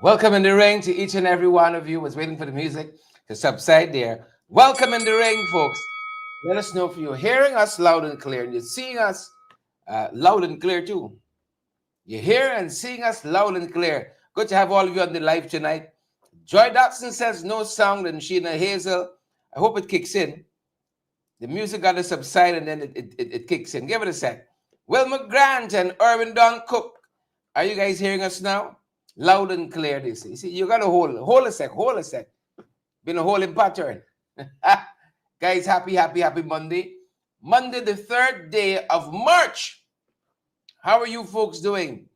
Welcome in the ring to each and every one of you. Was waiting for the music to subside there. Welcome in the ring, folks. Let us know if you're hearing us loud and clear and you're seeing us loud and clear too. You're here and seeing us loud and clear. Good to have all of you on the live tonight. Joy Dotson says no sound, and Sheena Hazel. I hope it kicks in. The music got to subside and then it kicks in. Give it a sec. Wilma Grant and Irvin Don Cook. Are you guys hearing us now? Loud and clear, they say. See, you got to hold a sec. Been a holding pattern. Guys, happy Monday. Monday, the 3rd day of March. How are you folks doing?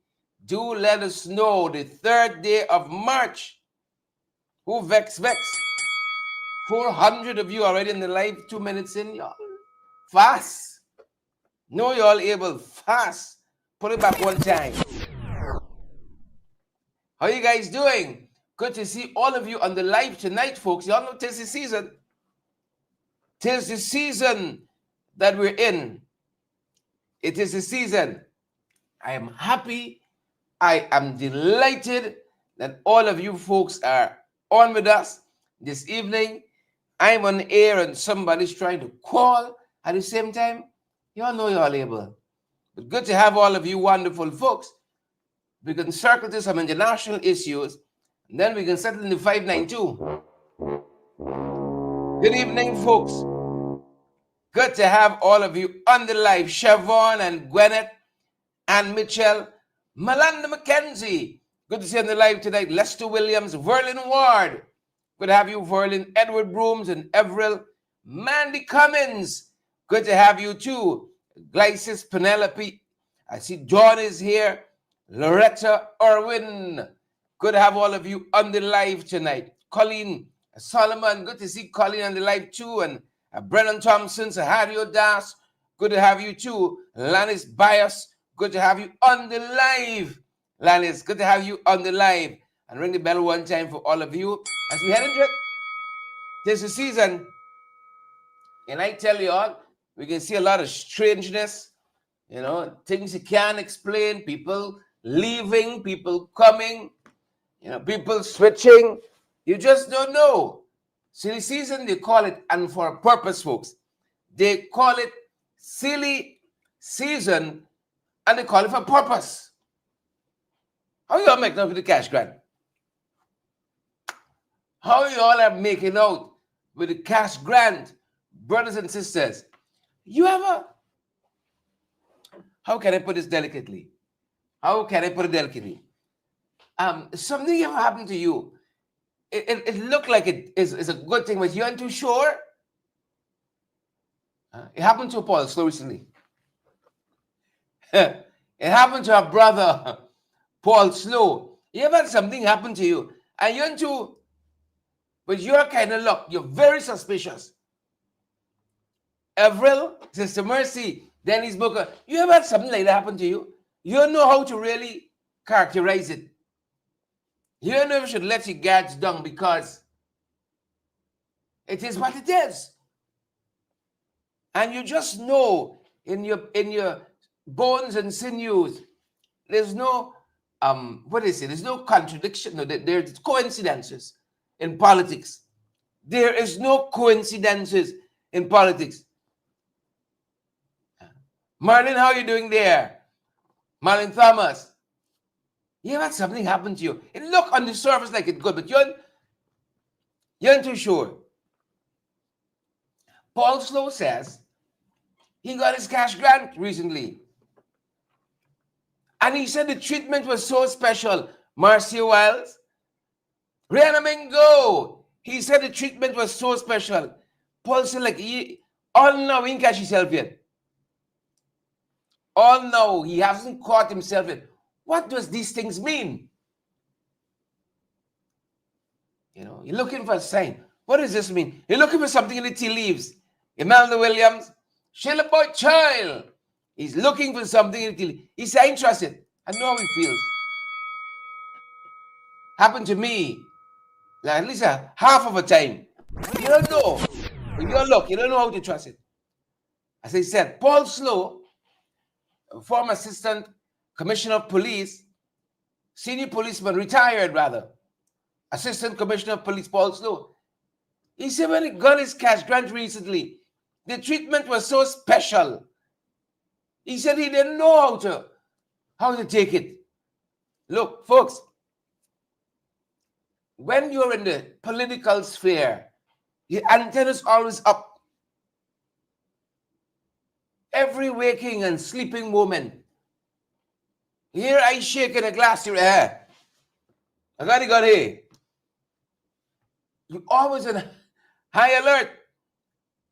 Do let us know. The 3rd day of March. Who vex? 400 of you already in the live, 2 minutes in, y'all. Fast. No, y'all able. Fast. Put it back one time. How you guys doing? Good to see all of you on the live tonight, folks. Y'all know 'tis the season. 'Tis the season that we're in. It is the season. I am happy. I am delighted that all of you folks are on with us this evening. I'm on air and somebody's trying to call at the same time. Y'all know y'all able. But good to have all of you wonderful folks. We can circle to some international issues, and then we can settle in the 592. Good evening, folks. Good to have all of you on the live. Siobhan and Gwyneth and Mitchell, Melinda McKenzie. Good to see you on the live tonight. Lester Williams, Verlin Ward. Good to have you, Verlin. Edward Brooms and Everil. Mandy Cummins. Good to have you too. Glycis Penelope. I see John is here. Loretta Irwin. Good to have all of you on the live tonight. Colleen Solomon. Good to see Colleen on the live too. And Brennan Thompson, Sahario Das. Good to have you too. Lannis Bias. Good to have you on the live. Lannis, good to have you on the live. And ring the bell one time for all of you as we head into it. This is the season. And I tell you all, we can see a lot of strangeness. You know, things you can't explain. People leaving, people coming, people switching. You just don't know. Silly season, they call it, and for a purpose, folks. They call it silly season, and they call it for purpose. How y'all making out with the cash grant? How y'all are making out with the cash grant, brothers and sisters? You ever, how can I put this delicately? Something ever happened to you? It looked like it is a good thing, but you aren't too sure? It happened to Paul Slowe recently. It happened to our brother, Paul Slowe. You ever had something happen to you? And you're into, but you're kind of look, you're very suspicious. Avril, Sister Mercy, Dennis Booker, you ever had something like that happen to you? You don't know how to really characterize it. You don't know if you should let your guards down because it is what it is. And you just know in your bones and sinews, there's no there's no contradiction. No, there's coincidences in politics. There is no coincidences in politics. Marlon, how are you doing there? Marlon Thomas, you ever had something happen to you? It look on the surface like it's good, but you're not too sure. Paul Slowe says he got his cash grant recently. And he said the treatment was so special. Marcia Wiles, Rihanna Mingo, he said the treatment was so special. Paul said, like, all now he ain't catch himself yet. All now he hasn't caught himself yet. What does these things mean? You're looking for a sign. What does this mean? You're looking for something in the tea leaves. Imelda Williams, Sheila Boy Child. He's looking for something in the tea leaves. He said, I ain't trusted. I know how it feels. Happened to me. Like at least half of a time. You don't know. When you look, you don't know how to trust it. As I said, Paul Slowe, former assistant commissioner of police, senior policeman, retired rather, Assistant Commissioner of Police Paul Slowe. He said when he got his cash grant recently, the treatment was so special. He said he didn't know how to take it. Look, folks, when you're in the political sphere, your antenna's always up. Every waking and sleeping moment. Here I shake in a glass here. I got here. You're always in high alert.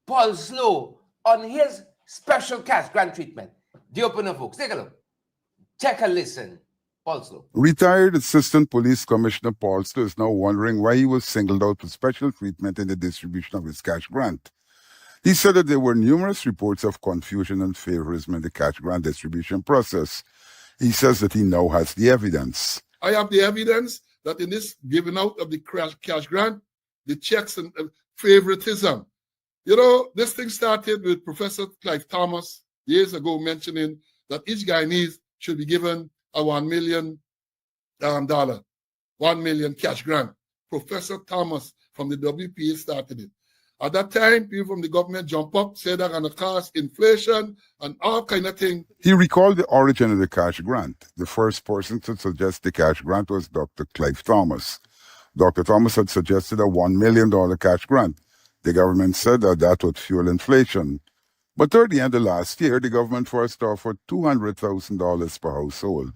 Paul Slowe on his special cash grant treatment. The opener, folks. Take a look. Take a listen. Paul Slowe. Retired Assistant Police Commissioner Paul Slowe is now wondering why he was singled out for special treatment in the distribution of his cash grant. He said that there were numerous reports of confusion and favorism in the cash grant distribution process. He says that he now has the evidence. I have the evidence that in this giving out of the cash grant, the checks and favoritism. You know, this thing started with Professor Clive Thomas years ago mentioning that each Guyanese should be given a $1 million, $1 million cash grant. Professor Thomas from the WPA started it. At that time, people from the government jump up, say they're going to cause inflation and all kind of things. He recalled the origin of the cash grant. The first person to suggest the cash grant was Dr. Clive Thomas. Dr. Thomas had suggested a $1 million cash grant. The government said that would fuel inflation. But toward the end of last year, the government first offered $200,000 per household.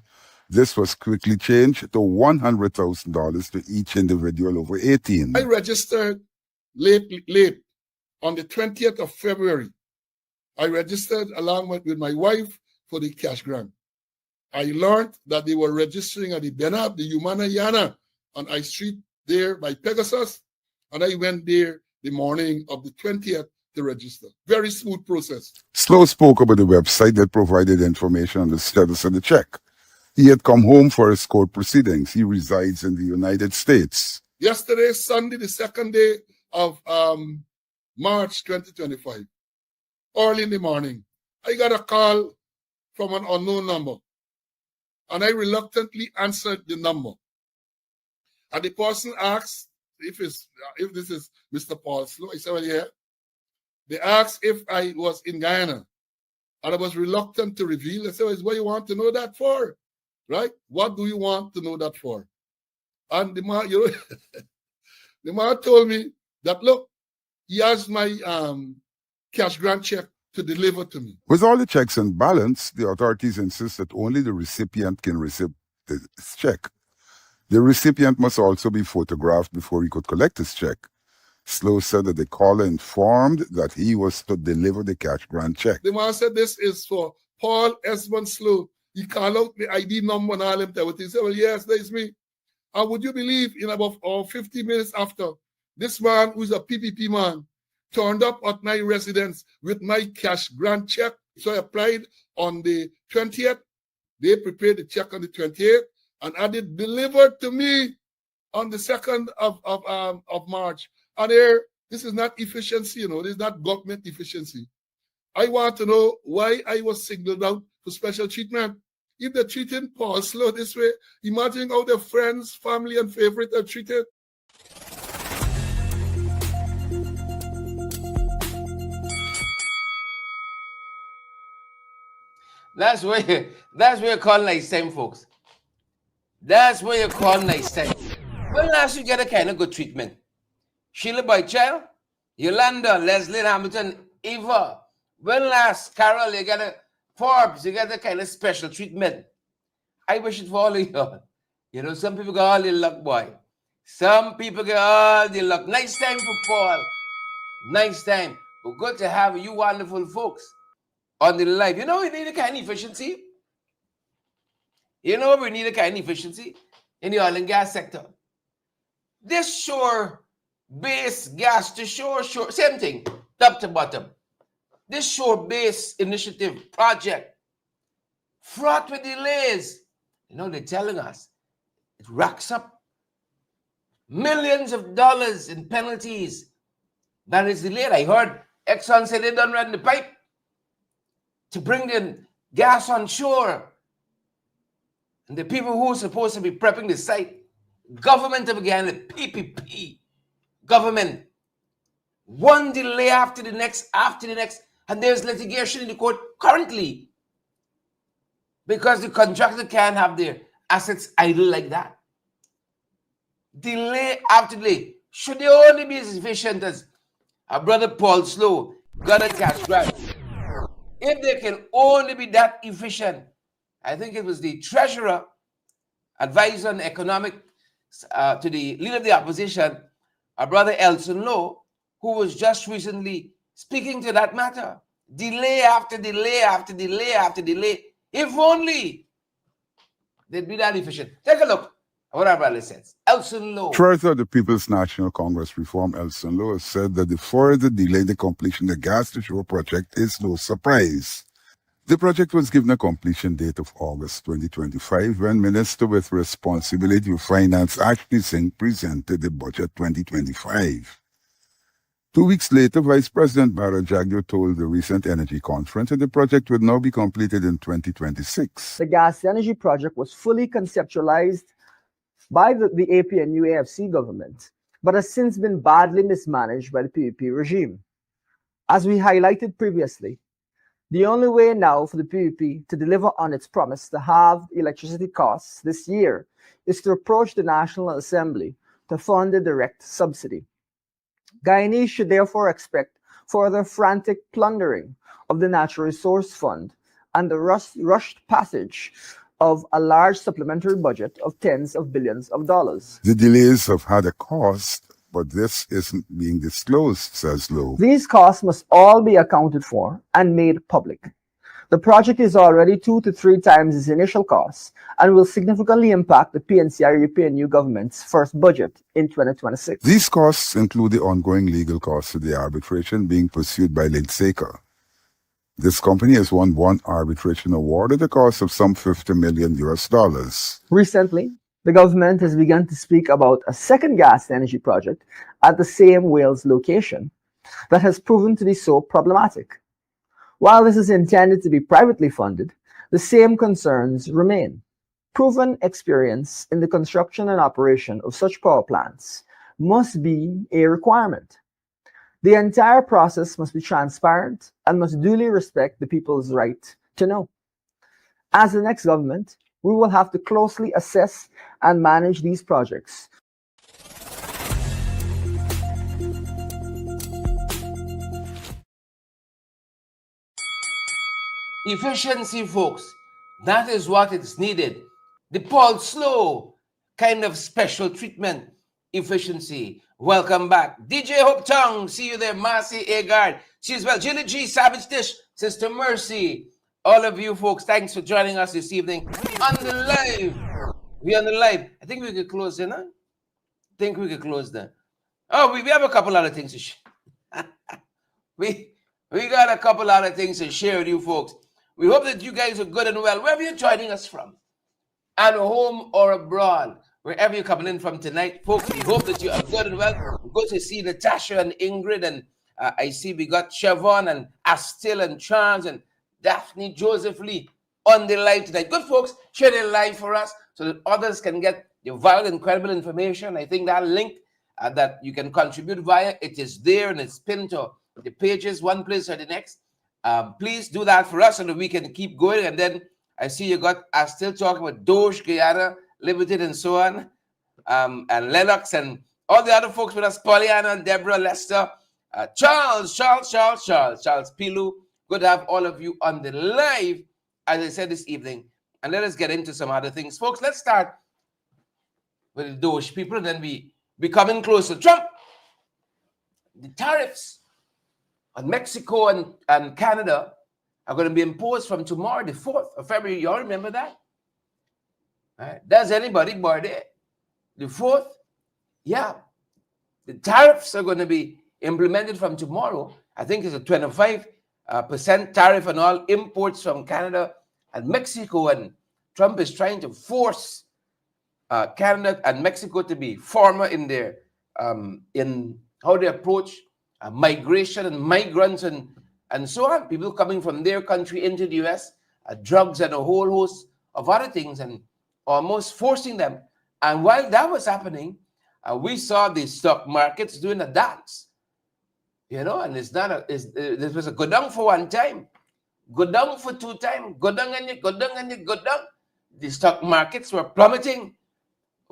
This was quickly changed to $100,000 to each individual over 18. I registered late on the 20th of February. I registered along with my wife for the cash grant. I learned that they were registering at the Benab, the Humana Yana on I Street there by Pegasus. And I went there the morning of the 20th to register. Very smooth process. Slowe spoke about the website that provided information on the status of the check. He had come home for his court proceedings. He resides in the United States. Yesterday, Sunday, the second day of March 2025, early in the morning, I got a call from an unknown number. And I reluctantly answered the number. And the person asked if this is Mr. Paul Slowe. I said, well, yeah. They asked if I was in Guyana. And I was reluctant to reveal. I said, well, what do you want to know that for? Right? What do you want to know that for? And the man, the man told me that, look, he has my cash grant check to deliver to me. With all the checks in balance, the authorities insist that only the recipient can receive the check. The recipient must also be photographed before he could collect his check. Slowe said that the caller informed that he was to deliver the cash grant check. The man said this is for Paul Esmond Slowe. He called out the ID number and all them. He said, well, yes, that is me. And would you believe in about 50 minutes after, this man, who's a PPP man, turned up at my residence with my cash grant check. So I applied on the 20th. They prepared the check on the 28th and had it delivered to me on the 2nd of March. And here, this is not efficiency, this is not government efficiency. I want to know why I was singled out for special treatment. If they're treating Paul Slowe this way, imagine how their friends, family, and favorite are treated. That's where you call nice time, folks. That's where you call nice time. When last you get a kind of good treatment? Sheila Boychild, Yolanda, Leslie Hamilton, Eva. When last, Carol, you get a Forbes, you get a kind of special treatment. I wish it for all of you. Some people get all the luck, boy. Some people get all the luck. Nice time for Paul. Nice time. But good to have you wonderful folks on the live. We need a kind of efficiency. We need a kind of efficiency in the oil and gas sector. This shore-based gas to shore, same thing, top to bottom. This shore-based initiative project, fraught with delays. They're telling us it racks up millions of dollars in penalties that is delayed. I heard Exxon said they done run the pipe to bring the gas on shore. And the people who are supposed to be prepping the site, Government of again, the PPP government. One delay after the next, and there's litigation in the court currently because the contractor can't have their assets idle like that. Delay after delay. Should they only be as efficient as our brother Paul Slowe got a cash grant? If they can only be that efficient, I think it was the treasurer, advisor on economic to the leader of the opposition, our brother Slowe, who was just recently speaking to that matter. Delay after delay after delay after delay. If only they'd be that efficient. Take a look at what our brother says. Slowe. Further, the People's National Congress reform Slowe said that the further delay the completion of the gas to shore project is no surprise. The project was given a completion date of August 2025 when Minister with responsibility for finance Ashley Singh presented the budget 2025. 2 weeks later, Vice President Bharat Jagdeo told the recent energy conference that the project would now be completed in 2026. The gas energy project was fully conceptualized by the APNU AFC government, but has since been badly mismanaged by the PPP regime. As we highlighted previously, the only way now for the PPP to deliver on its promise to halve electricity costs this year is to approach the National Assembly to fund a direct subsidy. Guyanese should therefore expect further frantic plundering of the Natural Resource Fund and the rushed passage of a large supplementary budget of tens of billions of dollars. The delays have had a cost, but this isn't being disclosed, says Slowe. These costs must all be accounted for and made public. The project is already 2 to 3 times its initial costs and will significantly impact the PNC-RUPNU government's first budget in 2026. These costs include the ongoing legal costs of the arbitration being pursued by Linden. This company has won one arbitration award at a cost of some $50 million. Recently, the government has begun to speak about a second gas energy project at the same Wales location that has proven to be so problematic. While this is intended to be privately funded, the same concerns remain. Proven experience in the construction and operation of such power plants must be a requirement. The entire process must be transparent and must duly respect the people's right to know. As the next government, we will have to closely assess and manage these projects. Efficiency, folks. That is what is needed. The Paul Slowe kind of special treatment. Efficiency. Welcome back. DJ Hope Tongue. See you there. Marcy Agard. She's well. Jilly G. Savage Dish. Sister Mercy. All of you folks, thanks for joining us this evening on the live. We're on the live. I think we could close there, huh? Oh, we have a couple other things to share. we got a couple other things to share with you folks. We hope that you guys are good and well, wherever you're joining us from, at home or abroad, wherever you're coming in from tonight. Folks, we hope that you are good and well. We're going to see Natasha and Ingrid, and I see we got Siobhan and Astil and Charles and Daphne Joseph Lee on the live tonight. Good folks, share the live for us so that others can get the vital and credible information. I think that link that you can contribute via, it is there and it's pinned to the pages, one place or the next. Please do that for us so that we can keep going. And then I see you got still talking about Doge, Guyana, Limited, and so on, and Lennox and all the other folks with us, Pollyanna and Deborah, Lester, Charles Pilu. Good to have all of you on the live, as I said this evening. And let us get into some other things. Folks, let's start with the Doge people, and then we coming closer. Trump, the tariffs on Mexico and Canada are going to be imposed from tomorrow, the 4th of February. You all remember that? Right. Does anybody birthday? The 4th? Yeah. The tariffs are going to be implemented from tomorrow. I think it's a 25% tariff on all imports from Canada and Mexico. And Trump is trying to force Canada and Mexico to be firmer in their in how they approach migration and migrants and so on. People coming from their country into the U.S., drugs and a whole host of other things, and almost forcing them And while that was happening, we saw the stock markets doing a dance, and it's not this was a go down for one time, go down for two times, go down and you go down and you go down. The stock markets were plummeting.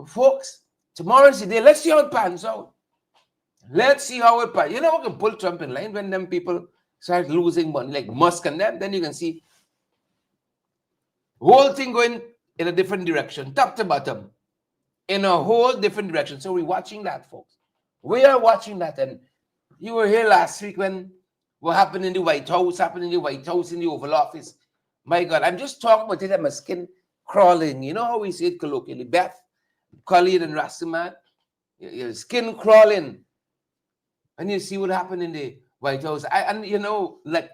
Folks, tomorrow's the day. Let's see how it pans out. Let's see how it pans. We can pull Trump in line when them people start losing money, like Musk and them. Then you can see the whole thing going in a different direction, top to bottom, in a whole different direction. So we're watching that, folks. We are watching that. And you were here last week when what happened in the White House, in the Oval Office. My God, I'm just talking about it and my skin crawling. You know how we say it colloquially, Beth, Khalid and Rastaman, your skin crawling. And you see what happened in the White House. Like,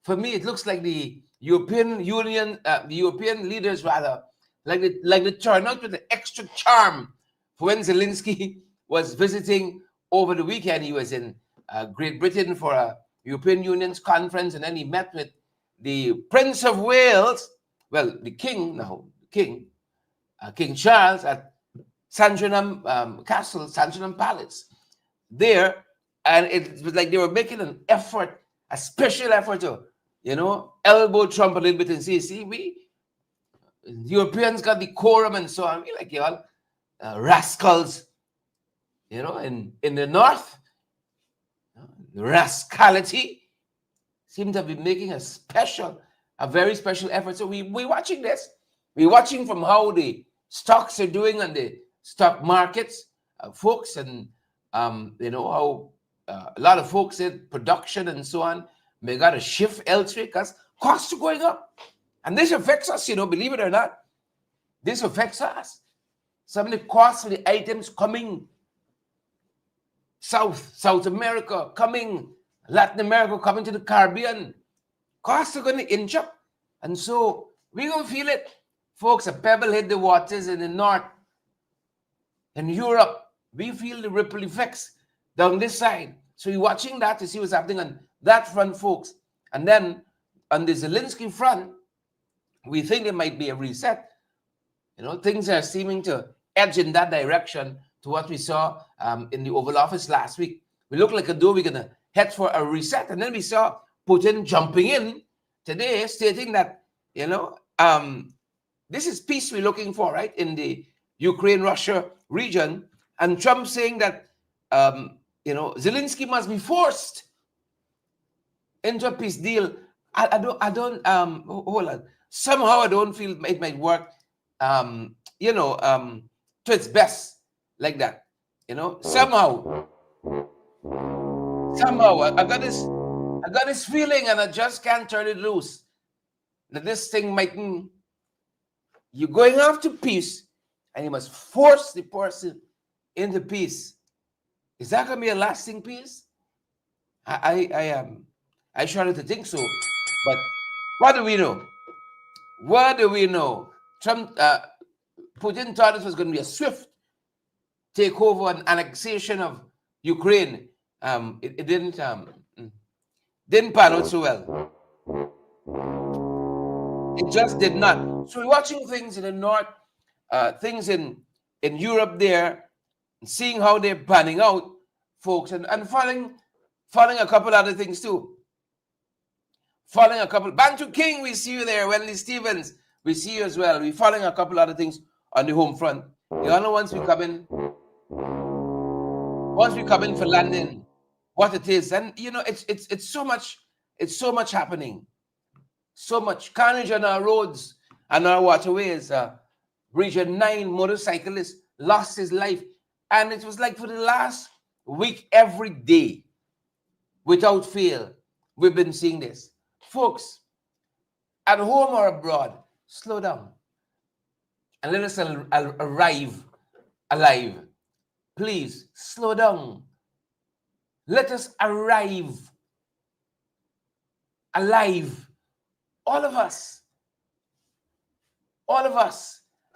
for me, it looks like the European Union, the European leaders rather, like the turnout with the extra charm for when Zelensky was visiting over the weekend. He was in Great Britain for a European Union's conference, and then he met with the Prince of Wales, well, the King now, King Charles at Sandringham Castle, Sandringham Palace there. And it was like they were making an effort, a special effort to, elbow Trump a little bit and see, we Europeans got the quorum and so on. We like y'all rascals, in the north, the rascality seem to be making a very special effort. So we're watching this. We're watching from how the stocks are doing on the stock markets, folks, and how a lot of folks said production and so on may got to shift elsewhere because costs are going up. And this affects us, believe it or not. This affects us. Some of the costs of the items coming South America, coming Latin America, coming to the Caribbean, costs are going to inch up. And so we're going to feel it. Folks, a pebble hit the waters in the north. In Europe, we feel the ripple effects down this side. So we're watching that to see what's happening on that front, folks. And then on the Zelensky front, we think there might be a reset. Things are seeming to edge in that direction to what we saw in the Oval Office last week. We look like a though we're going to head for a reset. And then we saw Putin jumping in today, stating that, this is peace we're looking for, right, in the Ukraine-Russia region. And Trump saying that, Zelensky must be forced into a peace deal. I don't, hold on. Somehow I don't feel it might work, to its best like that. Somehow I got this feeling and I just can't turn it loose. That this thing mightn't, you're going after peace and you must force the person into peace. Is that going to be a lasting peace? I shudder to think so. But what do we know? What do we know? Trump, Putin thought this was going to be a swift takeover and annexation of Ukraine. It didn't pan out so well. It just did not. So we're watching things in the north, things in Europe there, seeing how they're panning out, folks, and following a couple other things too. Following a couple. Bantu King, we see you there. Wendy Stevens, we see you as well. We're following a couple other things on the home front. You all know once we come in for Linden, what it is. And it's so much happening. So much carnage on our roads and our waterways. Region 9 motorcyclist lost his life. And it was like for the last week, every day, without fail, we've been seeing this. Folks, at home or abroad, slow down and let us arrive alive. Please, slow down. Let us arrive alive. All of us.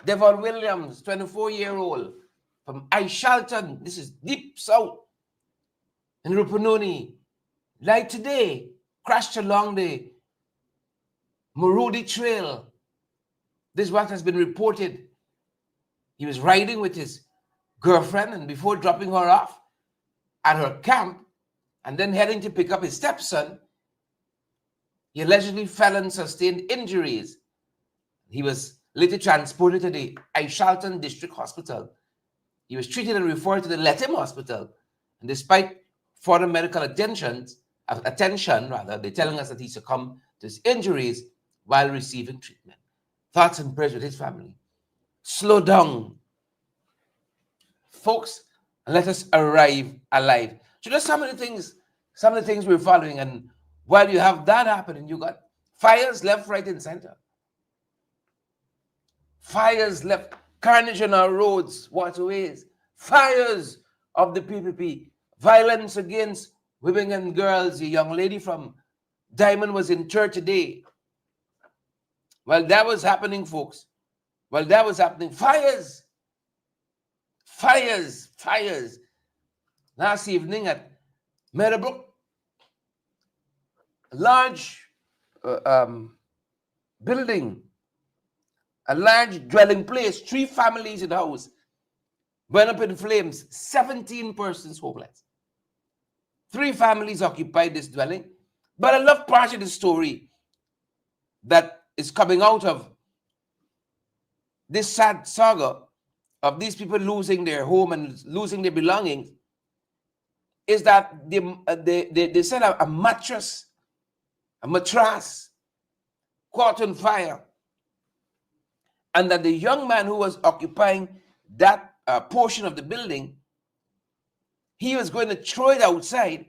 Devon Williams, 24-year-old, from Aishalton, this is deep south, in Rupununi, like today, crashed along the Marudi Trail. This is what has been reported. He was riding with his girlfriend, and before dropping her off at her camp and then heading to pick up his stepson, he allegedly fell and sustained injuries. He was later transported to the Aishalton District Hospital. He was treated and referred to the Lethem Hospital. And despite further medical attention, they're telling us that he succumbed to his injuries while receiving treatment. Thoughts and prayers with his family. Slow down, folks, and let us arrive alive. So just some of the things we're following. And while you have that happening, you got fires left, right, and center. Fires left, carnage on our roads, waterways, fires of the PPP, violence against women and girls. A young lady from Diamond was in church today. While that was happening, folks, fires. Last evening at Meadowbrook, a large building, a large dwelling place, 3 families in the house, went up in flames, 17 persons homeless. 3 families occupied this dwelling. But I love part of the story that is coming out of this sad saga of these people losing their home and losing their belongings, is that they said a mattress caught on fire, and that the young man who was occupying that portion of the building, he was going to throw it outside.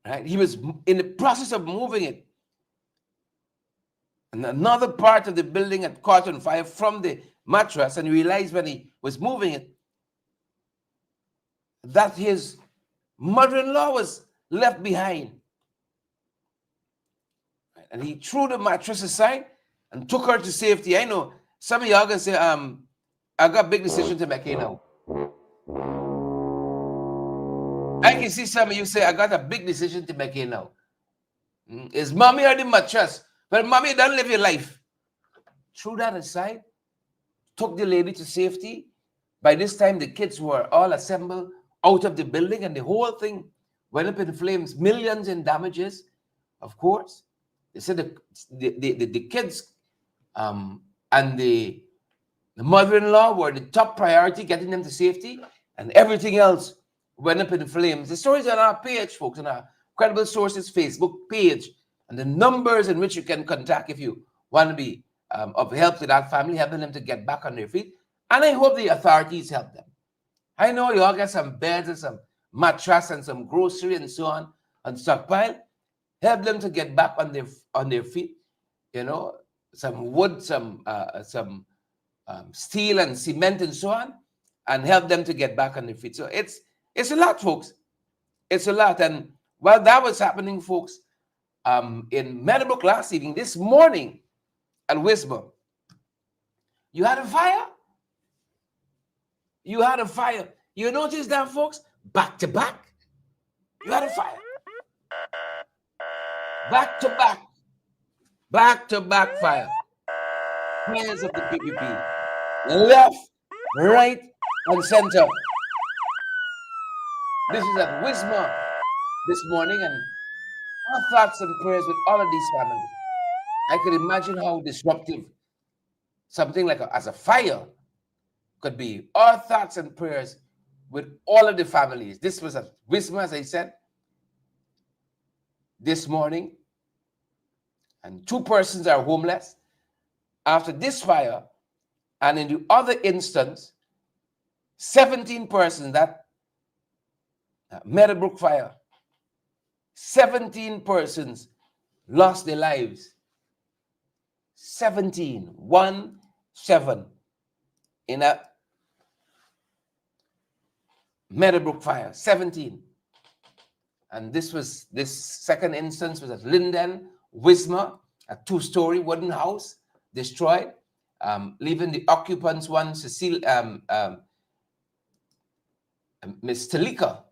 Right? He was in the process of moving it, and another part of the building had caught on fire from the mattress, and he realized when he was moving it that his mother-in-law was left behind. And he threw the mattress aside and took her to safety. I know some of y'all gonna say, I got a big decision to make here now. I can see some of you say, I got a big decision to make here now. Is mommy or the mattress? Well, mommy, don't live your life. Threw that aside, took the lady to safety. By this time, the kids were all assembled out of the building, and the whole thing went up in flames, millions in damages, of course. They said the kids and the mother-in-law were the top priority, getting them to safety, and everything else went up in flames. The story's on our page, folks, on our Credible Sources Facebook page, and the numbers in which you can contact if you want to be of help to that family, helping them to get back on their feet. And I hope the authorities help them. I know you all get some beds and some mattress and some grocery and so on and stockpile. Help them to get back on their feet. You know, some wood, some steel and cement and so on, and help them to get back on their feet. So it's a lot, folks. It's a lot. And while that was happening, folks, in Meadowbrook last evening, this morning at Wisbon, you had a fire. You had a fire. You notice that, folks? Back to back. You had a fire. Back to back. Back to back fire. Fires of the PPP. Left, right, and center. This is at Wisma this morning, and our thoughts and prayers with all of these families. I could imagine how disruptive something like as a fire could be. Our thoughts and prayers with all of the families. This was at Wisma, as I said, this morning, and 2 persons are homeless after this fire. And in the other instance, 17 persons, that Meadowbrook fire, 17 persons lost their lives. 17, 1-7 in a Meadowbrook fire, 17. And this second instance was at Linden, Wisma, a 2-story wooden house destroyed, leaving the occupants, one Cecile, Miss Talika,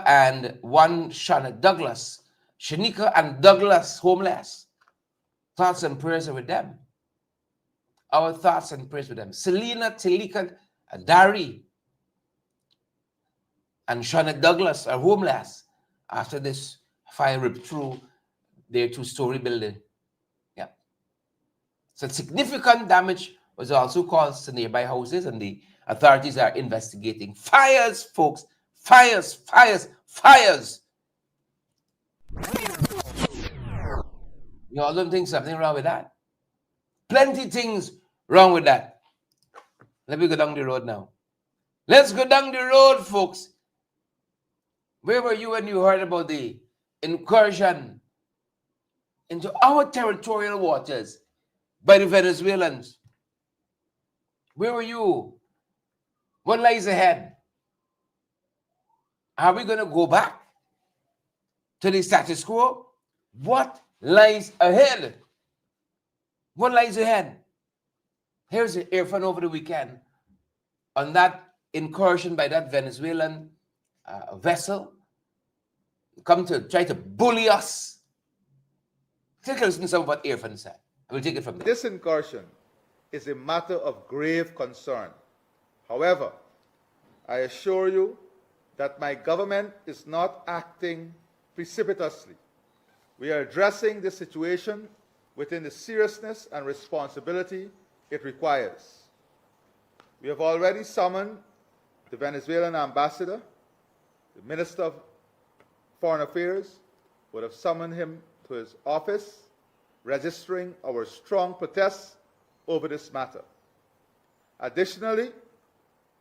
and one Shanika and Douglas homeless. Thoughts and prayers are with them. Our thoughts and prayers with them. Selena, Talika, Dari, and Shauna Douglas are homeless after this fire ripped through their two-story building. Yeah. So significant damage was also caused to nearby houses, and the authorities are investigating. Fires, folks. Fires, fires, fires. You all don't think something wrong with that? Plenty things wrong with that. Let me go down the road now. Let's go down the road, folks. Where were you when you heard about the incursion into our territorial waters by the Venezuelans? Where were you? What lies ahead? Are we going to go back to the status quo? What lies ahead? What lies ahead? Here's the earphone over the weekend on that incursion by that Venezuelan vessel come to try to bully us. Take a listen to some of what earphone said. I will take it from there. This incursion is a matter of grave concern. However, I assure you that my government is not acting precipitously. We are addressing this situation within the seriousness and responsibility it requires. We have already summoned the Venezuelan ambassador. The Minister of Foreign Affairs would have summoned him to his office, registering our strong protests over this matter. Additionally,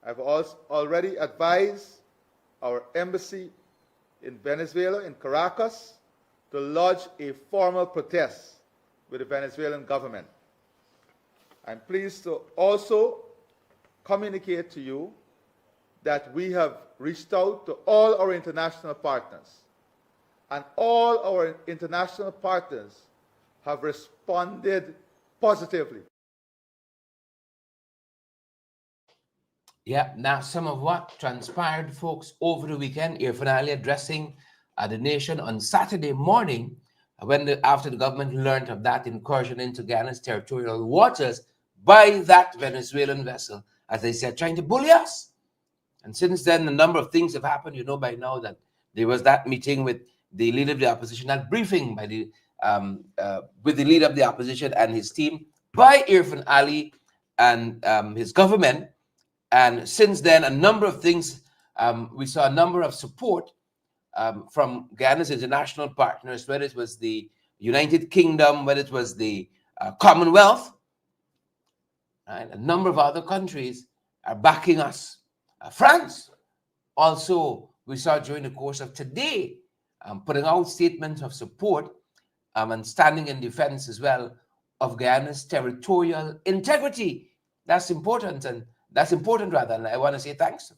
I've also already advised our embassy in Venezuela, in Caracas, to lodge a formal protest with the Venezuelan government. I'm pleased to also communicate to you that we have reached out to all our international partners, and all our international partners have responded positively. Yeah, now some of what transpired, folks, over the weekend. Irfan Ali addressing the nation on Saturday morning after the government learned of that incursion into Ghana's territorial waters by that Venezuelan vessel, as they said, trying to bully us. And since then, a number of things have happened. You know by now that there was that meeting with the leader of the opposition, that briefing by the with the leader of the opposition and his team by Irfan Ali and his government. And since then, a number of things, we saw a number of support from Ghana's international partners, whether it was the United Kingdom, whether it was the Commonwealth, right? A number of other countries are backing us. France also, we saw during the course of today, putting out statements of support and standing in defense as well of Guyana's territorial integrity. That's important, and that's important rather. And I want to say thanks,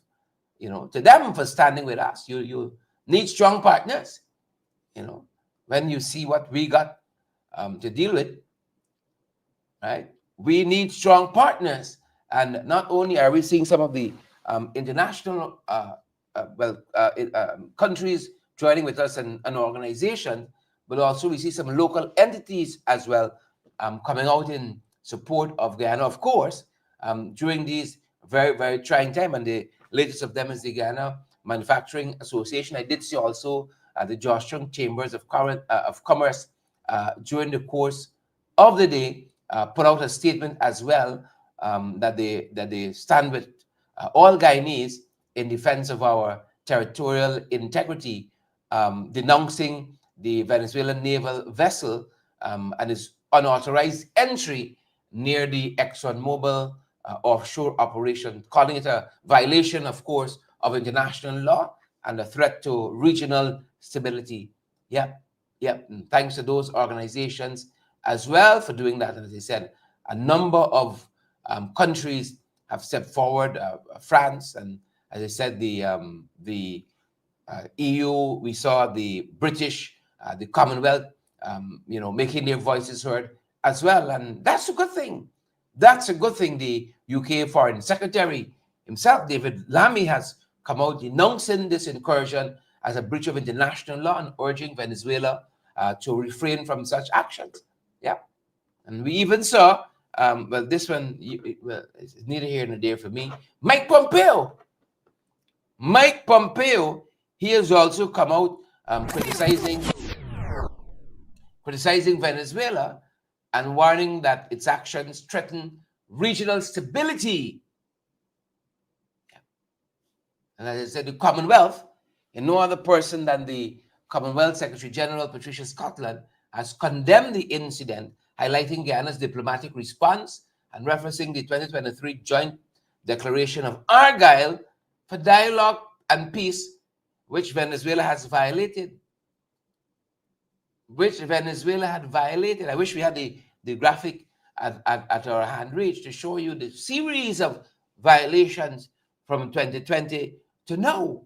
to them for standing with us. You need strong partners. When you see what we got to deal with, right? We need strong partners, and not only are we seeing some of the international countries joining with us in an organization, but also we see some local entities as well coming out in support of Guyana, of course, during these very, very trying time. And the latest of them is the Guyana Manufacturing Association. I did see also the Georgetown Chambers of Commerce during the course of the day put out a statement as well that they stand with all Guyanese in defense of our territorial integrity, denouncing the Venezuelan naval vessel and its unauthorized entry near the ExxonMobil offshore operation, calling it a violation, of course, of international law and a threat to regional stability. Yep. And thanks to those organizations as well for doing that. And as I said, a number of countries have stepped forward. France, and as I said, the EU. We saw the British, the Commonwealth, making their voices heard as well, and that's a good thing. That's a good thing. The UK Foreign Secretary himself, David Lammy, has come out denouncing this incursion as a breach of international law and urging Venezuela to refrain from such actions. Yeah. And we even saw well, this one, well, it's neither here nor there for me. Mike Pompeo. Mike Pompeo, he has also come out criticizing Venezuela and warning that its actions threaten regional stability. And as I said, the Commonwealth, and no other person than the Commonwealth Secretary General Patricia Scotland has condemned the incident, highlighting Guyana's diplomatic response and referencing the 2023 joint declaration of Argyle for dialogue and peace, which Venezuela has violated. I wish we had the graphic at our hand reach to show you the series of violations from 2020 to now.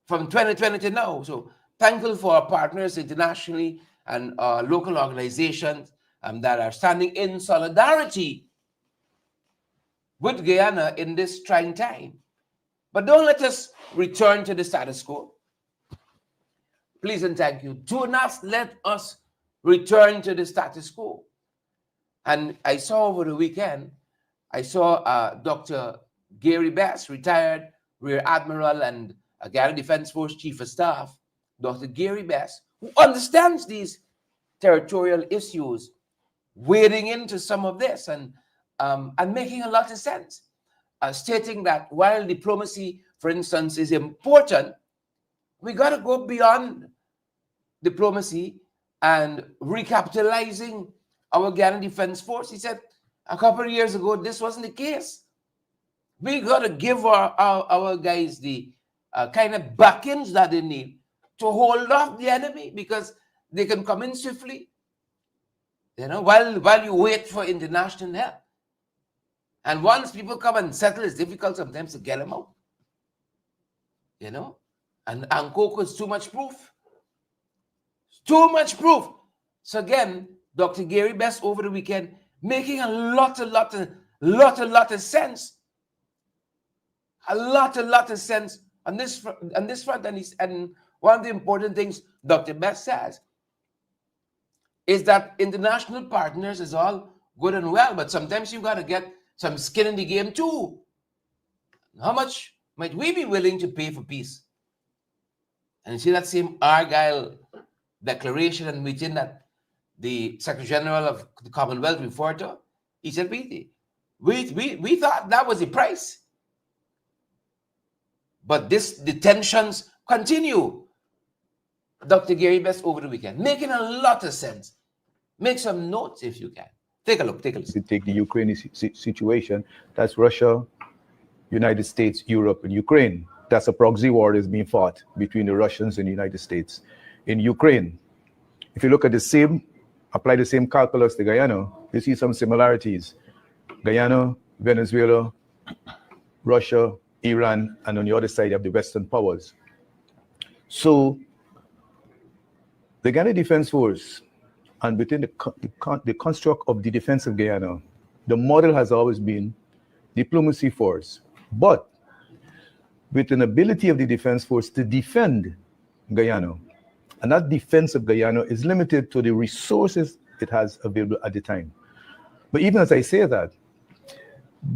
So thankful for our partners internationally and local organizations that are standing in solidarity with Guyana in this trying time. But don't let us return to the status quo. Please and thank you. Do not let us return to the status quo. And I saw over the weekend, Dr. Gary Best, retired Rear Admiral and Guyana Defense Force Chief of Staff, Dr. Gary Best, who understands these territorial issues, wading into some of this and making a lot of sense, stating that while diplomacy, for instance, is important, we got to go beyond diplomacy and recapitalizing our Guyana Defense Force. He said a couple of years ago, this wasn't the case. We got to give our guys the kind of backings that they need to hold off the enemy, because they can come in swiftly, while you wait for international help. And once people come and settle, it's difficult sometimes to get them out. And Ankoko is too much proof. Too much proof. So again, Dr. Gary Best over the weekend making a lot of sense. A lot of sense on this front. And one of the important things Dr. Best says is that international partners is all good and well, but sometimes you've got to get some skin in the game too. How much might we be willing to pay for peace? And you see that same Argyle declaration and meeting that the Secretary General of the Commonwealth referred to, he said, we thought that was the price. But the tensions continue. Dr. Gary Best over the weekend, making a lot of sense. Make some notes if you can. Take a look. To take the Ukraine situation, that's Russia, United States, Europe, and Ukraine. That's a proxy war that's being fought between the Russians and the United States. In Ukraine, if you look at apply the same calculus to Guyana, you see some similarities. Guyana, Venezuela, Russia, Iran, and on the other side you have the Western powers. So the Guyana Defense Force, and within the construct of the defense of Guyana, the model has always been diplomacy force, but with an ability of the defense force to defend Guyana. And that defense of Guyana is limited to the resources it has available at the time. But even as I say that,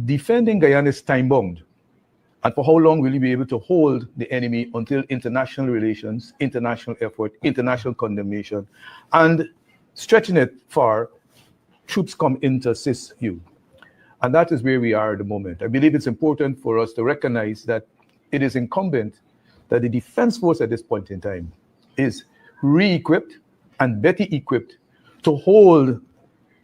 defending Guyana is time-bound. And for how long will you be able to hold the enemy until international relations, international effort, international condemnation, and stretching it far, troops come in to assist you. And that is where we are at the moment. I believe it's important for us to recognize that it is incumbent that the defense force at this point in time is re-equipped and better equipped to hold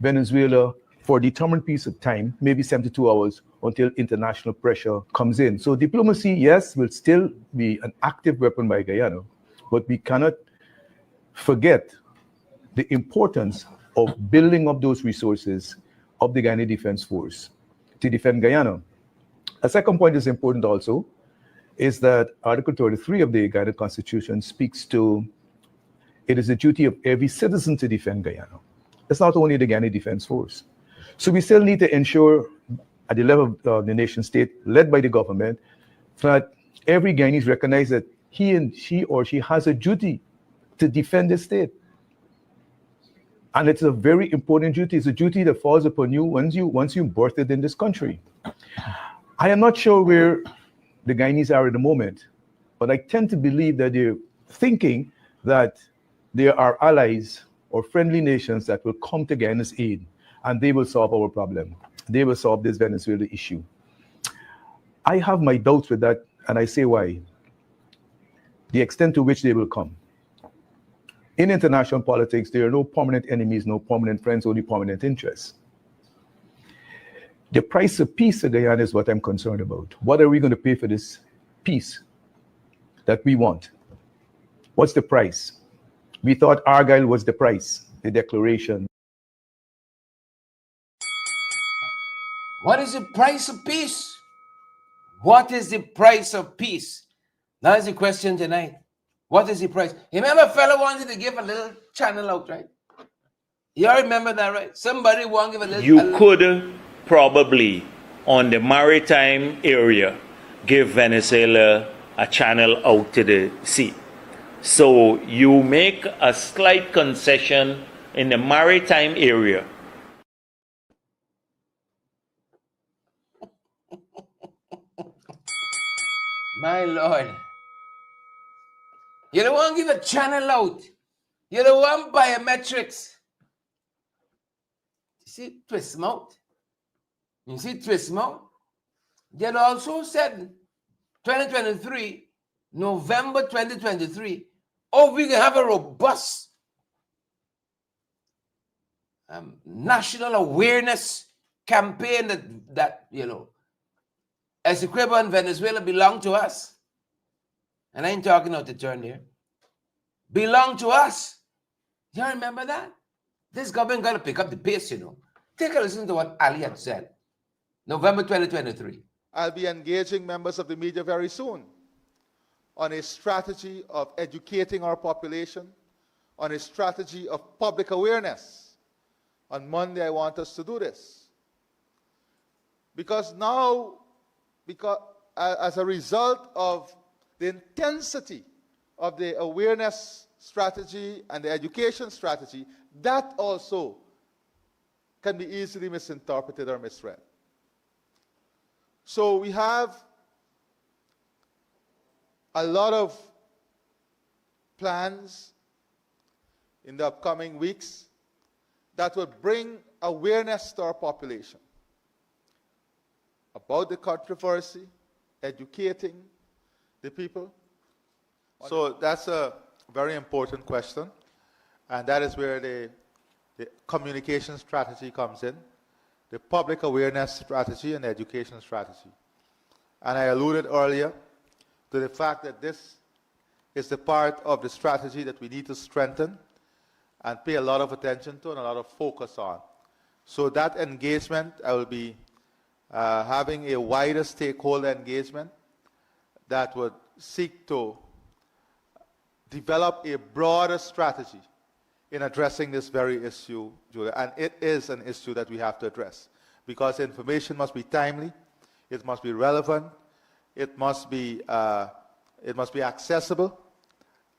Venezuela for a determined piece of time, maybe 72 hours, until international pressure comes in. So diplomacy, yes, will still be an active weapon by Guyana, but we cannot forget the importance of building up those resources of the Guyana Defense Force to defend Guyana. A second point is important also, is that Article 33 of the Guyana Constitution speaks to it is the duty of every citizen to defend Guyana. It's not only the Guyana Defense Force. So we still need to ensure at the level of the nation state, led by the government, that every Guyanese recognize that he or she has a duty to defend the state. And it's a very important duty. It's a duty that falls upon you once you birthed it in this country. I am not sure where the Guyanese are at the moment, but I tend to believe that they're thinking that there are allies or friendly nations that will come to Guyana's aid, and they will solve our problem. They will solve this Venezuela issue. I have my doubts with that, and I say why. The extent to which they will come. In international politics, there are no permanent enemies, no permanent friends, only permanent interests. The price of peace in Guyana is what I'm concerned about. What are we going to pay for this peace that we want? What's the price? We thought Argyle was the price, the declaration. What is the price of peace? What is the price of peace? That is the question tonight. What is the price? Remember, a fellow wanted to give a little channel out, right? You all remember that, right? Somebody wanted to give a little. You could probably, on the maritime area, give Venezuela a channel out to the sea. So you make a slight concession in the maritime area. My Lord. You don't want to give a channel out. You don't want biometrics. You see, twist mouth. You see, twist mouth. They had also said 2023, November 2023, oh, we can have a robust national awareness campaign that you know, Essequibo and Venezuela belong to us. And I ain't talking out the turn here. Belong to us. You remember that? This government got to pick up the pace, you know. Take a listen to what Ali had said. November 2023. I'll be engaging members of the media very soon on a strategy of educating our population, on a strategy of public awareness. On Monday, I want us to do this. Because now, as a result of the intensity of the awareness strategy and the education strategy, that also can be easily misinterpreted or misread. So we have a lot of plans in the upcoming weeks that will bring awareness to our population about the controversy, educating the people. So that's a very important question, and that is where the communication strategy comes in, the public awareness strategy and the education strategy. And I alluded earlier to the fact that this is the part of the strategy that we need to strengthen and pay a lot of attention to and a lot of focus on. So that engagement, I will be having a wider stakeholder engagement that would seek to develop a broader strategy in addressing this very issue, Julia. And it is an issue that we have to address because information must be timely, it must be relevant, it must be accessible,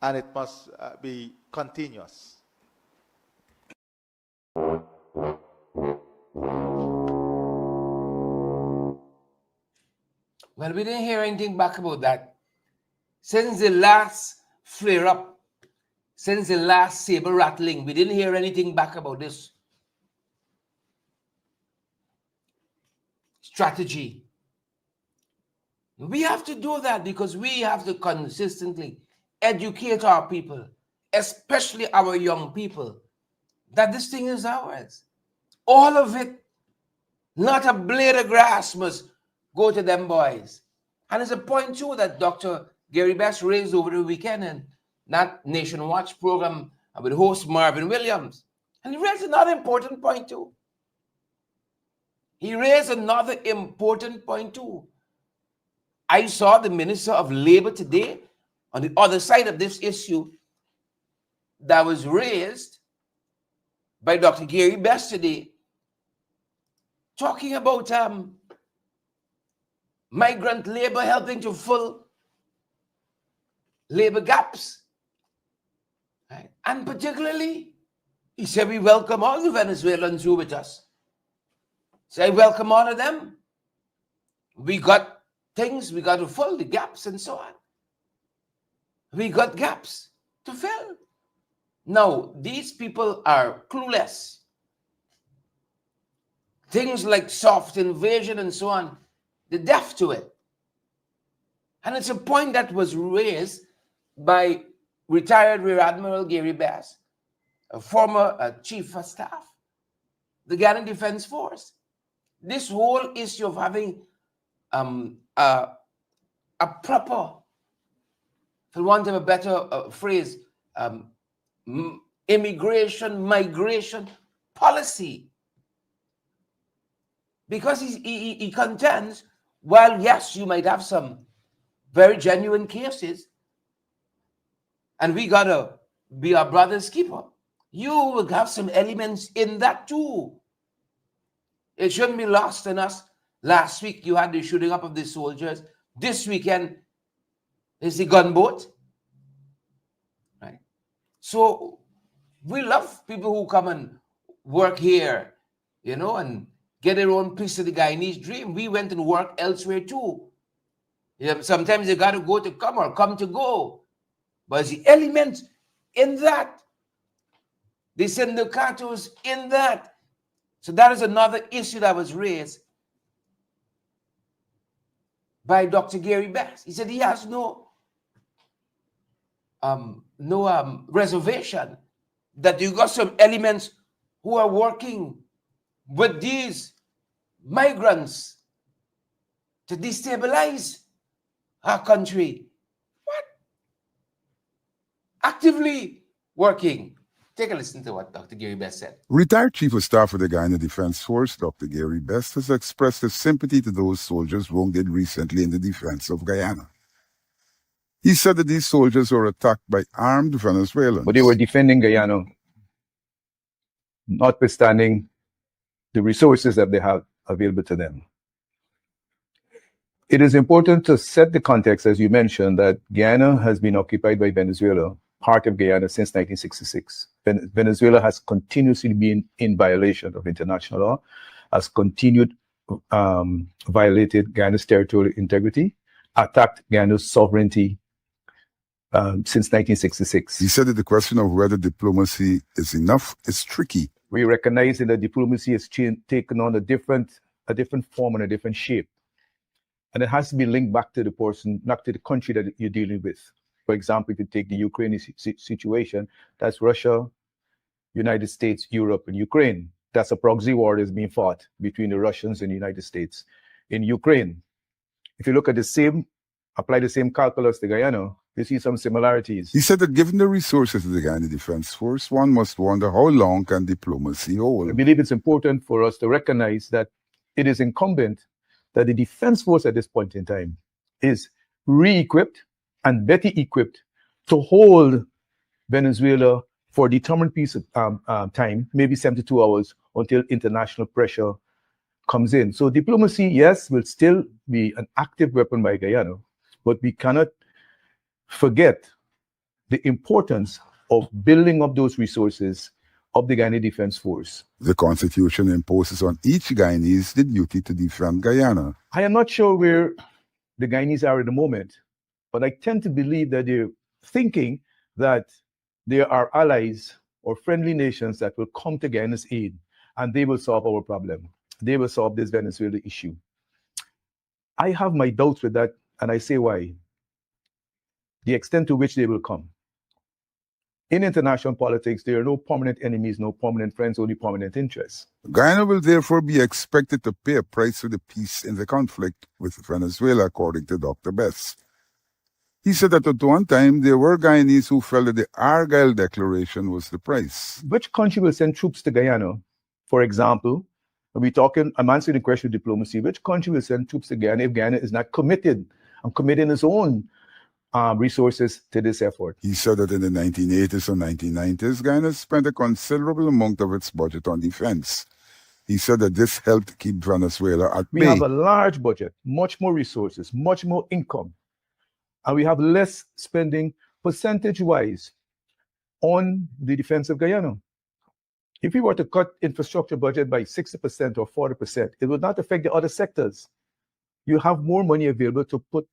and it must be continuous. Well, we didn't hear anything back about that. Since the last flare-up, since the last saber rattling, we didn't hear anything back about this strategy. We have to do that because we have to consistently educate our people, especially our young people, that this thing is ours. All of it, not a blade of grass must go to them boys. And it's a point too that Dr. Gary Best raised over the weekend in that Nation Watch program with host Marvin Williams. And he raised another important point too. I saw the Minister of Labor today on the other side of this issue that was raised by Dr. Gary Best today, talking about migrant labor helping to fill labor gaps. Right? And particularly He said, we welcome all the Venezuelans who are with us. So I welcome all of them. We got things, we got to fill the gaps and so on. We got gaps to fill. Now, these people are clueless. Things like soft invasion and so on, they're deaf to it. And it's a point that was raised by retired Rear Admiral Gary Bass, a former chief of staff, the Guyana Defense Force. This whole issue of having a proper, for want of a better phrase, immigration, migration policy. Because he contends, while yes, you might have some very genuine cases, and we gotta be our brother's keeper, you will have some elements in that too. It shouldn't be lost on us. Last week you had the shooting up of the soldiers. This weekend is the gunboat. Right? So we love people who come and work here, you know, and get their own piece of the Guyanese dream. We went and worked elsewhere too. You know, sometimes you got to go to come or come to go. But the elements in that, the syndicatos in that. So that is another issue that was raised by Dr. Gary Bass. He said he has no reservation that you got some elements who are working with these migrants to destabilize our country. What? Actively working. Take a listen to what Dr. Gary Best said. Retired Chief of Staff of the Guyana Defense Force, Dr. Gary Best, has expressed his sympathy to those soldiers wounded recently in the defense of Guyana. He said that these soldiers were attacked by armed Venezuelans. But they were defending Guyana, notwithstanding the resources that they have available to them. It is important to set the context, as you mentioned, that Guyana has been occupied by Venezuela, part of Guyana, since 1966. Venezuela has continuously been in violation of international law, has continued violated Guyana's territorial integrity, attacked Guyana's sovereignty since 1966. He said that the question of whether diplomacy is enough is tricky. We recognize that diplomacy has taken on a different form and a different shape. And it has to be linked back to the person, not to the country that you're dealing with. For example, if you take the Ukrainian situation, that's Russia, United States, Europe, and Ukraine. That's a proxy war that's being fought between the Russians and the United States. In Ukraine, if you look at apply the same calculus to Guyana, you see some similarities. He said that given the resources of the Guyana Defense Force, one must wonder how long can diplomacy hold. I believe it's important for us to recognize that it is incumbent that the Defense Force at this point in time is re-equipped and better equipped to hold Venezuela for a determined piece of time, maybe 72 hours, until international pressure comes in. So diplomacy, yes, will still be an active weapon by Guyana, but we cannot forget the importance of building up those resources of the Guyana Defense Force. The Constitution imposes on each Guyanese the duty to defend Guyana. I am not sure where the Guyanese are at the moment, but I tend to believe that they're thinking that there are allies or friendly nations that will come to Guyana's aid, and they will solve our problem. They will solve this Venezuela issue. I have my doubts with that, and I say why. The extent to which they will come. In international politics, there are no permanent enemies, no permanent friends, only permanent interests. Guyana will therefore be expected to pay a price for the peace in the conflict with Venezuela, according to Dr. Best. He said that at one time, there were Guyanese who felt that the Argyle Declaration was the price. Which country will send troops to Guyana? For example, I'm answering the question of diplomacy. Which country will send troops to Guyana if Guyana is not committed and committing its own resources to this effort? He said that in the 1980s or 1990s, Guyana spent a considerable amount of its budget on defense. He said that this helped keep Venezuela at bay. We have a large budget, much more resources, much more income, and we have less spending percentage-wise on the defense of Guyana. If we were to cut infrastructure budget by 60% or 40%, it would not affect the other sectors. You have more money available to put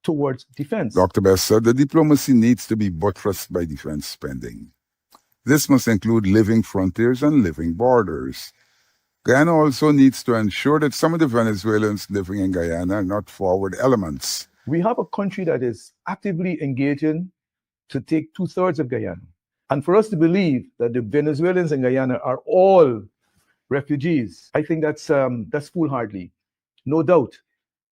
towards defense. Dr. Best said the diplomacy needs to be buttressed by defense spending. This must include living frontiers and living borders. Guyana also needs to ensure that some of the Venezuelans living in Guyana are not forward elements. We have a country that is actively engaging to take 2/3 of Guyana. And for us to believe that the Venezuelans in Guyana are all refugees, I think that's foolhardy. No doubt,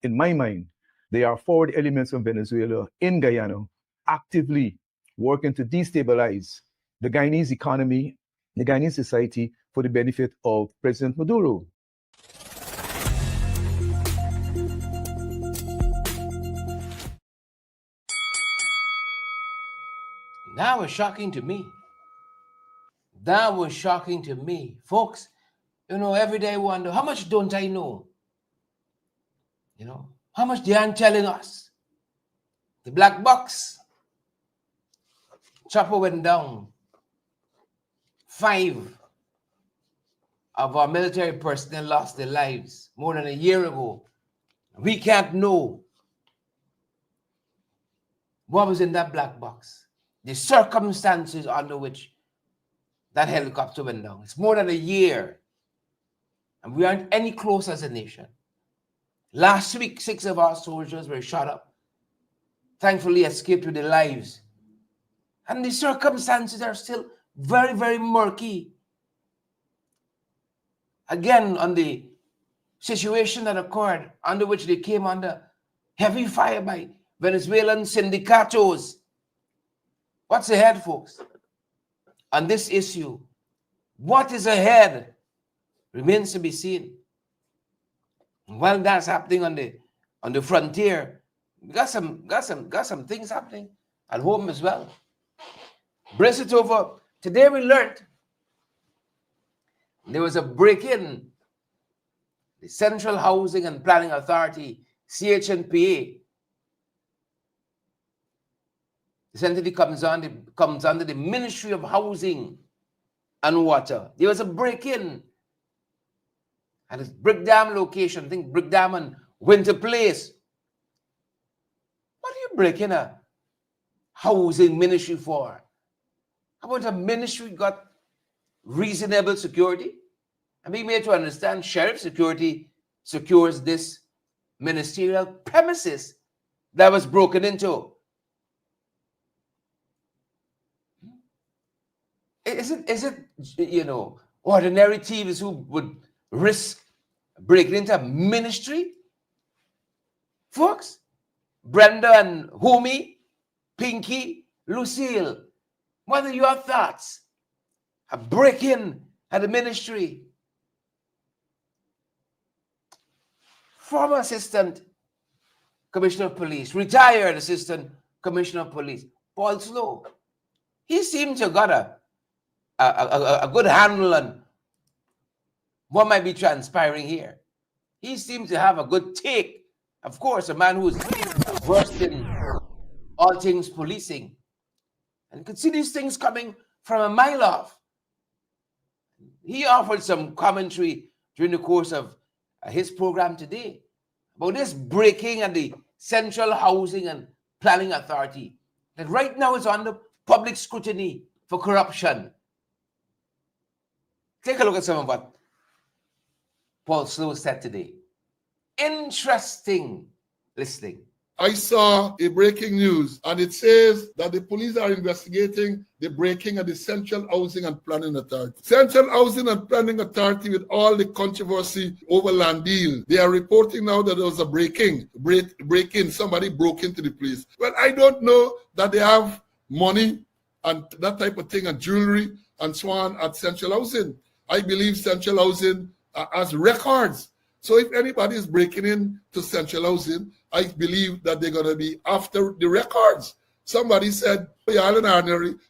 in my mind, they are forward elements from Venezuela in Guyana, actively working to destabilize the Guyanese economy, the Guyanese society, for the benefit of President Maduro. That was shocking to me. That was shocking to me. Folks, you know, every day I wonder, how much don't I know? You know, how much they aren't telling us? The black box. Chopper went down. 5 of our military personnel lost their lives more than a year ago. We can't know what was in that black box, the circumstances under which that helicopter went down. It's more than a year, and we aren't any closer as a nation. Last week, 6 of our soldiers were shot up, thankfully escaped with their lives. And the circumstances are still very, very murky. Again, on the situation that occurred, under which they came under heavy fire by Venezuelan sindicatos. What's ahead, folks? On this issue, what is ahead remains to be seen. While that's happening on the frontier, we got some things happening at home as well. Brace it over. Today we learned there was a break-in. The Central Housing and Planning Authority, CHNPA. This entity comes under the Ministry of Housing and Water. There was a break-in at this Brickdam location. I think Brickdam and Winter Place. What are you breaking a housing ministry for? How about a ministry got reasonable security? And being made to understand sheriff security secures this ministerial premises that was broken into. Is it you know, ordinary thieves who would risk breaking into a ministry? Folks, Brenda and Homie, Pinky, Lucille, what are your thoughts? A break-in at the ministry. Former Assistant Commissioner of Police, retired Assistant Commissioner of Police, Paul Slowe. He seemed to have got a good handle on what might be transpiring here. He seems to have a good take. Of course, a man who's versed in all things policing. And you could see these things coming from a mile off. He offered some commentary during the course of his program today about this breaking at the Central Housing and Planning Authority that right now is under public scrutiny for corruption. Take a look at some of what Paul Slowe said today. Interesting listening. I saw a breaking news, and it says that the police are investigating the breaking of the Central Housing and Planning Authority. Central Housing and Planning Authority, with all the controversy over land deal, they are reporting now that there was a break-in. Somebody broke into the place. Well, I don't know that they have money and that type of thing, and jewelry and so on at Central Housing. I believe Central Housing has records. So if anybody is breaking in to Central Housing, I believe that they're going to be after the records. Somebody said,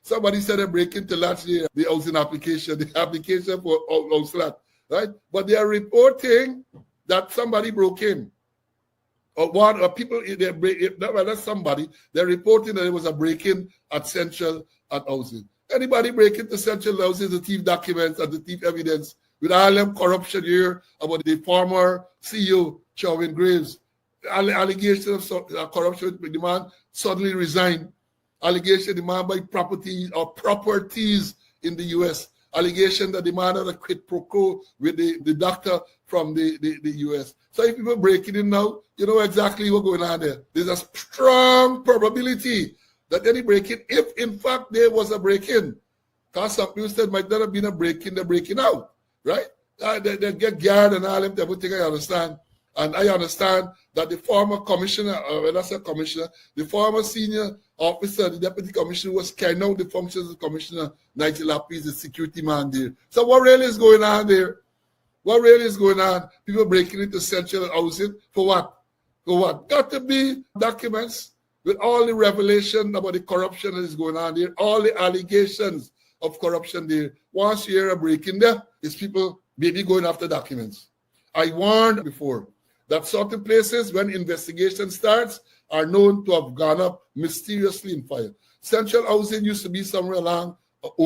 somebody said they break into last year, the housing application, the application for house lot, right? But they are reporting that somebody broke in. Or people, that's somebody, they're reporting that there was a break-in at Central at Housing. Anybody break into central houses to thief documents and to thief evidence with all them corruption here about the former CEO, Chauvin Graves, allegations of corruption with the man suddenly resigned, allegation the man by property or properties in the US, allegation that the man had a quid pro quo with the doctor from the US. So if people breaking in now, you know exactly what's going on there. There's a strong probability that any break-in, if in fact there was a break-in, because some people said might not have been a break-in, they're breaking out, right? They get guard and all them, everything I understand. And I understand that the former commissioner, or when I say commissioner, the former senior officer, the deputy commissioner, was carrying out the functions of Commissioner Nigel Lapis, the security man there. So what really is going on there? What really is going on? People breaking into central housing for what? For what? Got to be documents with all the revelation about the corruption that is going on there, all the allegations of corruption there. Once you hear a break in there, it's people maybe going after documents. I warned before that certain places, when investigation starts, are known to have gone up mysteriously in fire. Central housing used to be somewhere along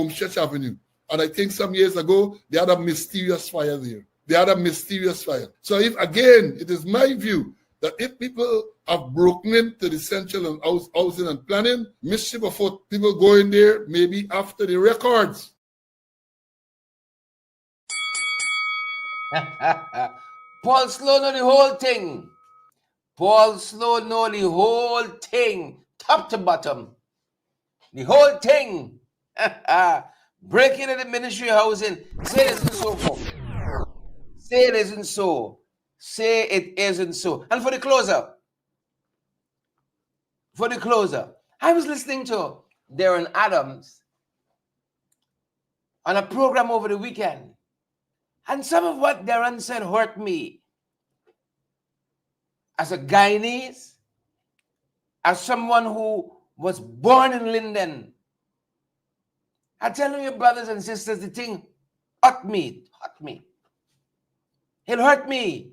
Church Avenue. And I think some years ago, they had a mysterious fire there. They had a mysterious fire. So if, again, it is my view that if people have broken into the central and housing and planning, mischief afoot, people go in there maybe after the records. Paul Slowe know the whole thing. Paul Slowe know the whole thing, top to bottom. The whole thing. Breaking into the Ministry of Housing. Say it isn't so, folks. Say it isn't so. Say it isn't so. And for the closer, I was listening to Darren Adams on a program over the weekend. And some of what Darren said hurt me. As a Guyanese, as someone who was born in Linden, I tell you, brothers and sisters, the thing hurt me. It hurt me.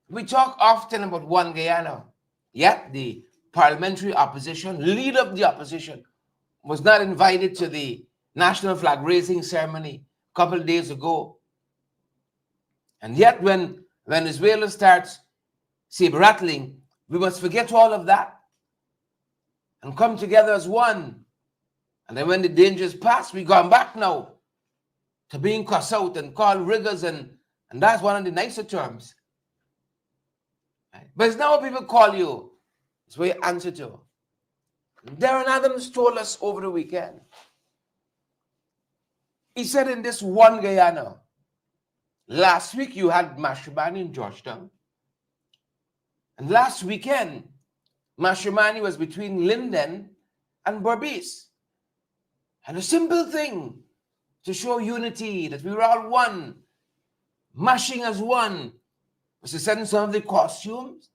We talk often about one Guyana, yet the parliamentary opposition, leader of the opposition, was not invited to the national flag raising ceremony a couple of days ago. And yet when Venezuela starts saber rattling, we must forget all of that and come together as one. And then when the dangers pass, we gone back now to being cussed out and called riggers, and that's one of the nicer terms. Right? But it's not what people call you. It's what you answer to. Darren Adams told us over the weekend. He said in this one Guyana, last week you had Mashumani in Georgetown. And last weekend, Mashumani was between Linden and Berbice. And a simple thing to show unity, that we were all one, mashing as one, was to send some of the costumes,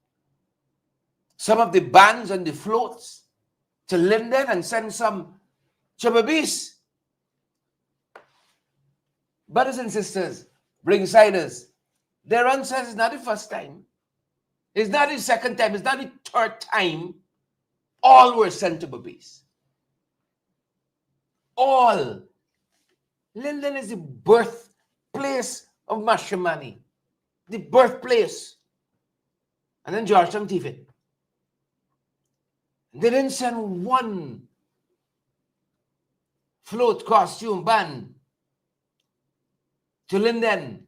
some of the bands and the floats to Linden and send some to Berbice. Brothers and sisters, ringsiders, Darren says it's not the first time. It's not the second time. It's not the third time. All were sent to Berbice. All. Linden is the birthplace of Mashumani. The birthplace. And then Georgetown thief it. They didn't send one float costume band to Linden.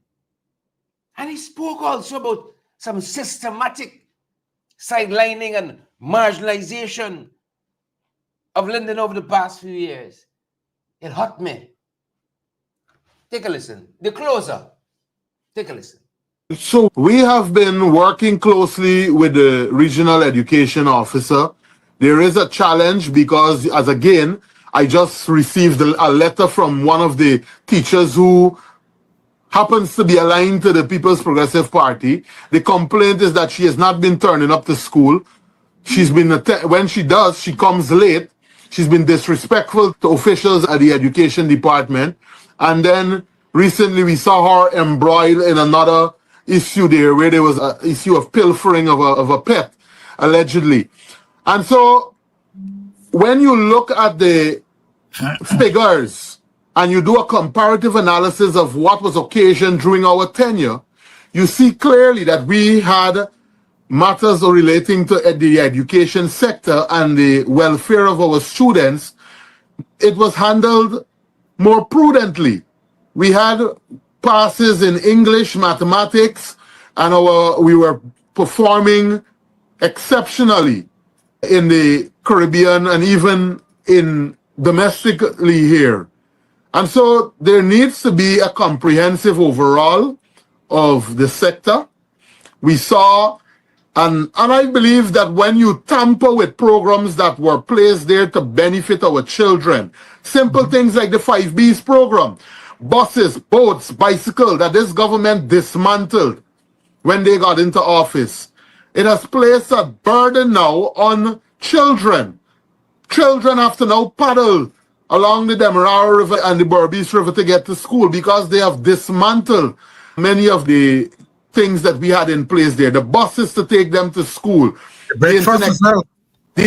And he spoke also about some systematic sidelining and marginalization of Linden over the past few years. It hurt me. Take a listen. The closer. Take a listen. So we have been working closely with the regional education officer. There is a challenge because, as again, I just received a letter from one of the teachers who happens to be aligned to the People's Progressive Party. The complaint is that she has not been turning up to school. She's been, when she does, she comes late. She's been disrespectful to officials at the education department. And then recently we saw her embroiled in another issue there where there was an issue of pilfering of a pet, allegedly. And so when you look at the figures and you do a comparative analysis of what was occasioned during our tenure, you see clearly that we had matters relating to the education sector and the welfare of our students. It was handled more prudently. We had passes in English, mathematics, and we were performing exceptionally in the Caribbean and even in domestically here. And so there needs to be a comprehensive overall of the sector. We saw, and I believe that when you tamper with programs that were placed there to benefit our children, simple things like the 5Bs program, buses, boats, bicycle that this government dismantled when they got into office, it has placed a burden now on children. Children have to now paddle along the Demerara River and the Berbice River to get to school because they have dismantled many of the things that we had in place there. The buses to take them to school, the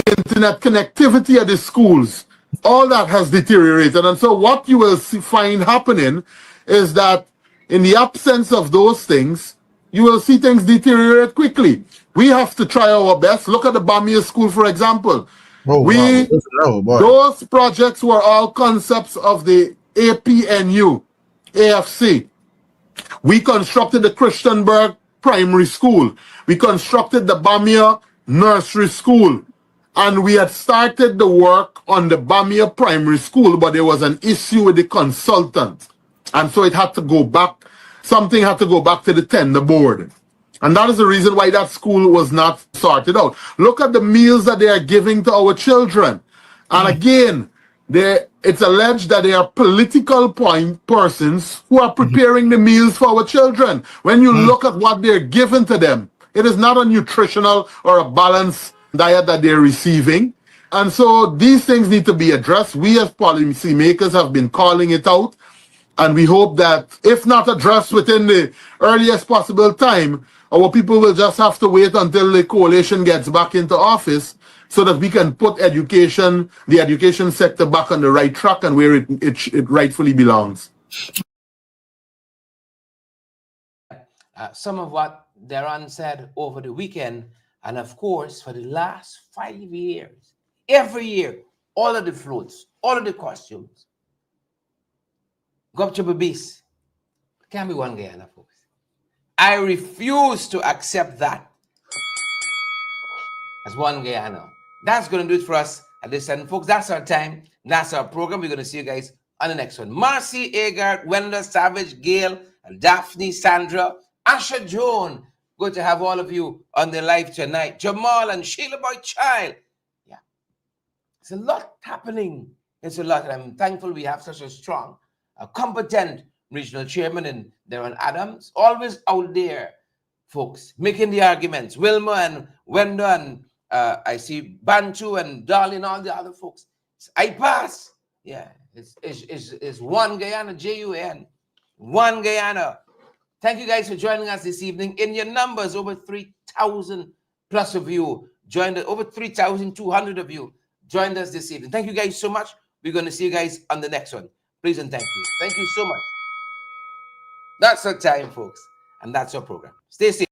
internet connectivity at the schools, all that has deteriorated. And so what you will find happening is that in the absence of those things, you will see things deteriorate quickly. We have to try our best. Look at the Bamia School, for example. Those projects were all concepts of the APNU, AFC. We constructed the Christianberg Primary School. We constructed the Bamia Nursery School. And we had started the work on the Bamia Primary School, but there was an issue with the consultant. And so it had to go back. Something had to go back to the tender board. And that is the reason why that school was not sorted out. Look at the meals that they are giving to our children. And again, it's alleged that they are political persons who are preparing the meals for our children. When you look at what they're giving to them, it is not a nutritional or a balanced diet that they're receiving. And so these things need to be addressed. We as policymakers have been calling it out. And we hope that if not addressed within the earliest possible time, our people will just have to wait until the coalition gets back into office so that we can put the education sector back on the right track and where it rightfully belongs. Some of what Darren said over the weekend, and of course, for the last 5 years, every year, all of the floats, all of the costumes, go up to Babis. Can't be one Guyana, folks. I refuse to accept that as one Guyana. That's going to do it for us at this time, folks. That's our time. That's our program. We're going to see you guys on the next one. Marcy, Agard, Wenda, Savage, Gail, and Daphne, Sandra, Asha Joan. Good to have all of you on the live tonight. Jamal and Sheila Boy Child. Yeah. It's a lot happening. It's a lot. And I'm thankful we have such a strong, competent regional chairman in Darren Adams, always out there, folks, making the arguments. Wilma and Wenda and I see Bantu and Darlene, all the other folks. I pass. Yeah, it's one Guyana, J-U-N. One Guyana. Thank you guys for joining us this evening. In your numbers, over 3,000 plus of you joined us, over 3,200 of you joined us this evening. Thank you guys so much. We're going to see you guys on the next one. Please and thank you. Thank you so much. That's our time, folks. And that's our program. Stay safe.